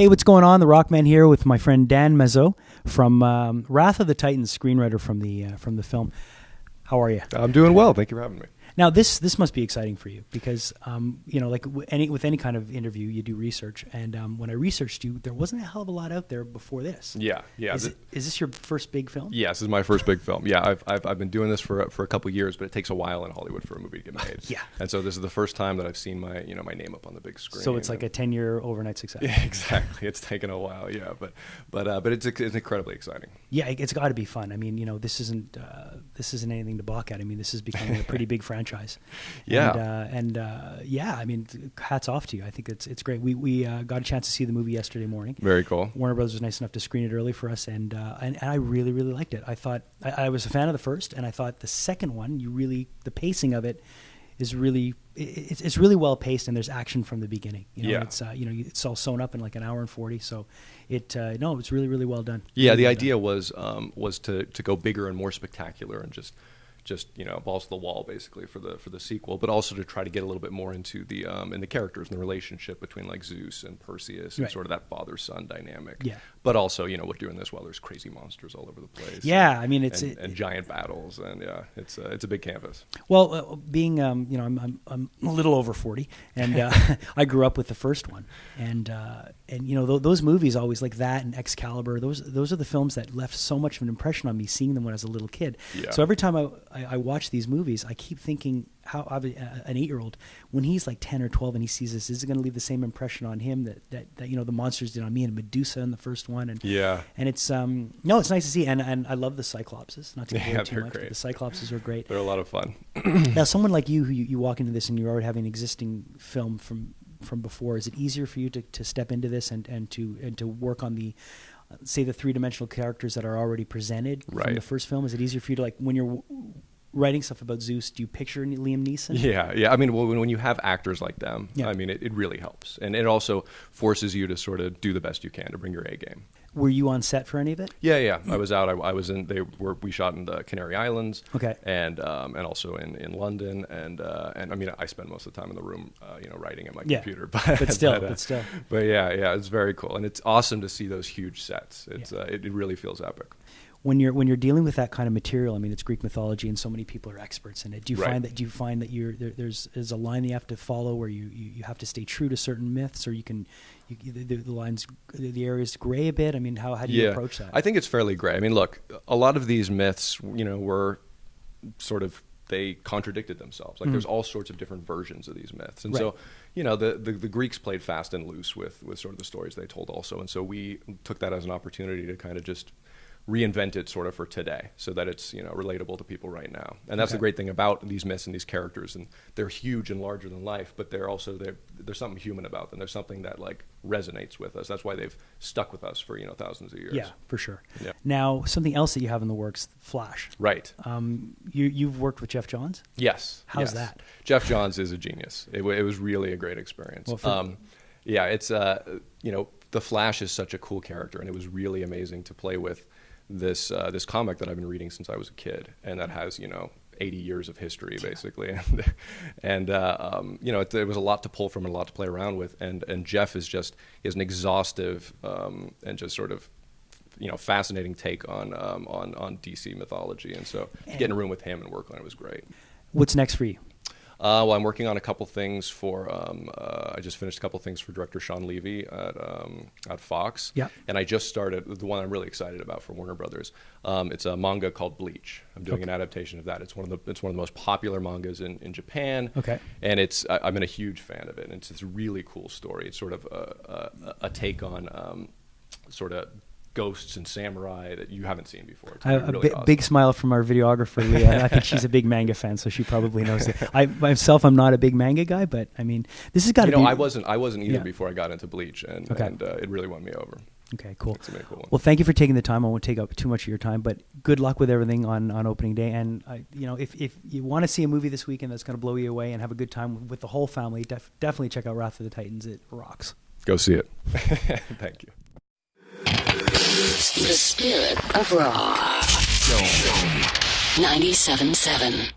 Hey, what's going on? The Rockman here with my friend Dan Mazeau from Wrath of the Titans, screenwriter from the film. How are you? I'm doing well. Thank you for having me. Now, this must be exciting for you because, like with any kind of interview, you do research. And when I researched you, there wasn't a hell of a lot out there before this. Yeah. Is this your first big film? Yes, this is my first big film. Yeah, I've been doing this for a couple of years, but it takes a while in Hollywood for a movie to get made. Yeah. And so this is the first time that I've seen my name up on the big screen. So it's like a 10-year overnight success. Yeah, exactly. It's taken a while. Yeah, but it's incredibly exciting. Yeah, it's got to be fun. I mean, this isn't anything to balk at. I mean, this is becoming a pretty big franchise. Yeah. Yeah, I mean, hats off to you. I think it's great. We got a chance to see the movie yesterday morning. Very cool. Warner Brothers was nice enough to screen it early for us, and I really, really liked it. I thought I was a fan of the first, and I thought the second one, the pacing of it is really it's really well paced, and there's action from the beginning. Yeah. It's all sewn up in like an hour and 40, so it's really, really well done. Yeah, really the well idea done. was to go bigger and more spectacular and just balls to the wall basically for the sequel, but also to try to get a little bit more into the characters and the relationship between like Zeus and Perseus and Right. sort of that father-son dynamic. Yeah. But also, we're doing this while there's crazy monsters all over the place. Yeah, I mean and giant battles, and yeah, it's a big canvas. Well, being I'm a little over 40, and I grew up with the first one, and those movies always like that and Excalibur. Those are the films that left so much of an impression on me seeing them when I was a little kid. Yeah. So every time I watch these movies, I keep thinking how an 8-year-old, when he's like 10 or 12 and he sees this, is it going to leave the same impression on him that the monsters did on me and Medusa in the first one? And Yeah. and it's it's nice to see, and I love the Cyclopses. Not to Yeah, bore too they're much, great. but the Cyclopses are great. They're a lot of fun. Now, someone like you, who you walk into this and you already have an existing film from before, is it easier for you to step into this and to work on the say the three-dimensional characters that are already presented from Right. the first film? Is it easier for you to, like, when you're writing stuff about Zeus, do you picture Liam Neeson? Yeah. I mean, when you have actors like them, Yeah. I mean, it really helps, and it also forces you to sort of do the best you can to bring your A game. Were you on set for any of it? Yeah. I was out. I was in. We shot in the Canary Islands. Okay. And also in London, and I mean, I spend most of the time in the room, writing at my Yeah. computer. But still. But yeah, it's very cool, and it's awesome to see those huge sets. It's it really feels epic. When you're dealing with that kind of material, I mean, it's Greek mythology, and so many people are experts in it. Do you Right. find that there's a line that you have to follow where you have to stay true to certain myths, or the area's gray a bit? I mean, how do you approach that? I think it's fairly gray. I mean, look, a lot of these myths, were sort of, they contradicted themselves. Like there's all sorts of different versions of these myths, and Right. so the Greeks played fast and loose with sort of the stories they told also, and so we took that as an opportunity to kind of just reinvent it sort of for today, so that it's relatable to people right now. And that's Okay. the great thing about these myths and these characters, and they're huge and larger than life, but there's something human about them. There's something that like resonates with us. That's why they've stuck with us for thousands of years. Yeah, for sure. Yeah. Now, something else that you have in the works, Flash. Right. You've worked with Jeff Johns? Yes. How's yes. that? Jeff Johns is a genius. It was really a great experience. Well, it's the Flash is such a cool character, and it was really amazing to play with this comic that I've been reading since I was a kid, and that has 80 years of history basically, and it was a lot to pull from and a lot to play around with, and Jeff is an exhaustive and just sort of fascinating take on DC mythology, and so to get in a room with him and work on it was great. What's next for you? Well, I'm working on a couple things for. I just finished a couple things for director Sean Levy at Fox. Yeah. And I just started the one I'm really excited about for Warner Brothers. It's a manga called Bleach. I'm doing an adaptation of that. It's one of the most popular mangas in Japan. Okay. And I've been a huge fan of it. And it's a really cool story. It's sort of a take on sort of ghosts and samurai that you haven't seen before. It's really awesome. Big smile from our videographer, Leah. I think she's a big manga fan, so she probably knows it. I'm not a big manga guy, but I mean, this has got to be. I wasn't either Yeah. before I got into Bleach, and it really won me over. Okay, cool. It's a really cool one. Well, thank you for taking the time. I won't take up too much of your time, but good luck with everything on opening day. And if you want to see a movie this weekend that's going to blow you away and have a good time with the whole family, definitely check out Wrath of the Titans. It rocks. Go see it. Thank you. The spirit of rock. 97.7.